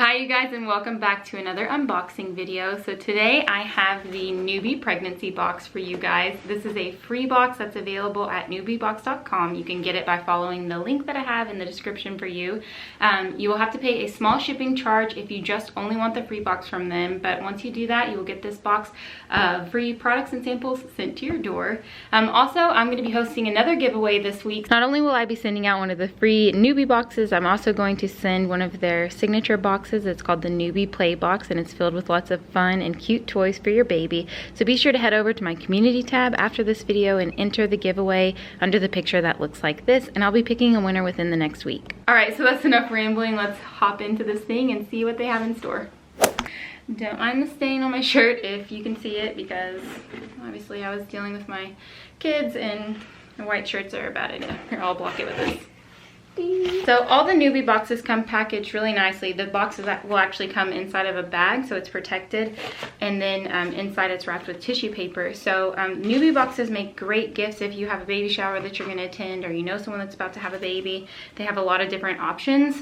Hi you guys, and welcome back to another unboxing video. So today I have the Newbie pregnancy box for you guys. This is a free box that's available at newbiebox.com. You can get it by following the link that I have in the description for you. You will have to pay a small shipping charge if you just only want the free box from them, but once you do that, you will get this box of free products and samples sent to your door. Also, I'm going to be hosting another giveaway this week. Not only will I be sending out one of the free Newbie boxes, I'm also going to send one of their signature boxes. It's called the Newbie Play Box, and it's filled with lots of fun and cute toys for your baby. So be sure to head over to my community tab after this video and enter the giveaway under the picture that looks like this, and I'll be picking a winner within the next week. All right, so that's enough rambling. Let's hop into this thing and see what they have in store. Don't mind the stain on my shirt if you can see it, because obviously I was dealing with my kids and the white shirts are a bad idea. Here, I'll block it with this. So all the Newbie boxes come packaged really nicely. The boxes will actually come inside of a bag, so it's protected, and then inside it's wrapped with tissue paper. So Newbie boxes make great gifts if you have a baby shower that you're going to attend, or you know someone that's about to have a baby. They have a lot of different options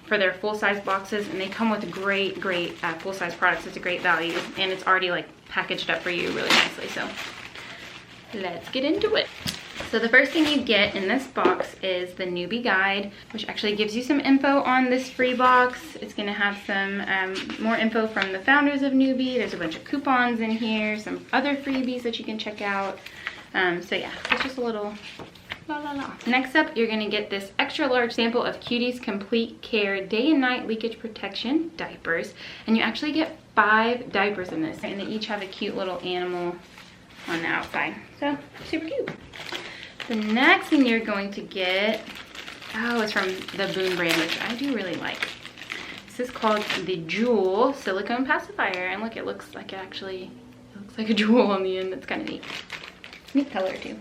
for their full-size boxes, and they come with great full-size products. It's a great value, and it's already like packaged up for you really nicely. So let's get into it. So the first thing you get in this box is the Newbie guide, which actually gives you some info on this free box. It's going to have some more info from the founders of Newbie. There's a bunch of coupons in here, some other freebies that you can check out. So yeah, it's just a little la la la. Next up, you're going to get this extra large sample of Cutie's Complete Care Day and Night Leakage Protection diapers. And you actually get 5 diapers in this, and they each have a cute little animal on the outside. So super cute. The next thing you're going to get, is from the Boom brand, which I do really like. This is called the Jewel Silicone Pacifier, and look, it looks like it looks like a jewel on the end. That's kind of neat. Neat color too.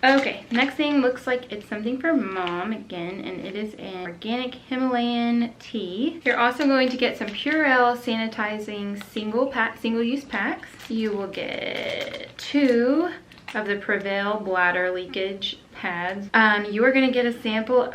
Okay, next thing looks like it's something for mom again, and it is an organic Himalayan tea. You're also going to get some Purell sanitizing single-use packs. You will get 2 of the Prevail bladder leakage pads. You are going to get a sample of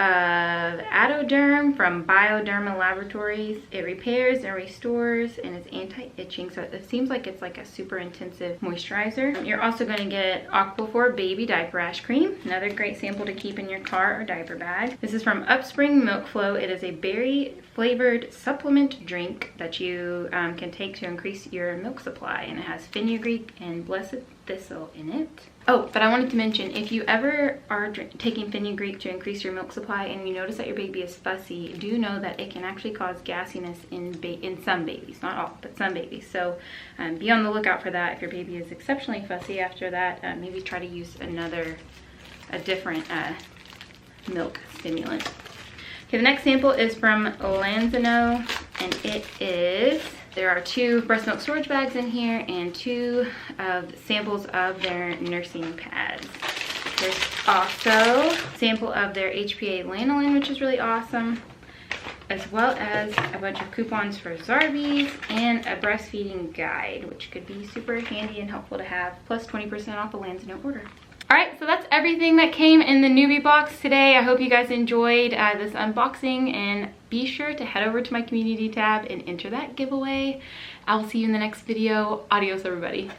Adoderm from Bioderma Laboratories. It repairs and restores, and it's anti-itching, so it seems like it's like a super intensive moisturizer. You're also going to get Aquaphor Baby Diaper Rash Cream, another great sample to keep in your car or diaper bag. This is from Upspring Milk Flow. It is a berry flavored supplement drink that you can take to increase your milk supply, and it has fenugreek and blessed thistle in it. Oh, but I wanted to mention, if you ever are taking fenugreek to increase your milk supply and you notice that your baby is fussy, do know that it can actually cause gassiness in some babies, not all, but some babies. So be on the lookout for that. If your baby is exceptionally fussy after that, maybe try to use a different milk stimulant. Okay, the next sample is from Lanzano, and there are 2 breast milk storage bags in here and 2 samples of their nursing pads. There's also a sample of their HPA lanolin, which is really awesome, as well as a bunch of coupons for Zarbee's and a breastfeeding guide, which could be super handy and helpful to have, plus 20% off a Lanzano order. Alright, so that's everything that came in the Newbie box today. I hope you guys enjoyed this unboxing, and be sure to head over to my community tab and enter that giveaway. I'll see you in the next video. Adios, everybody.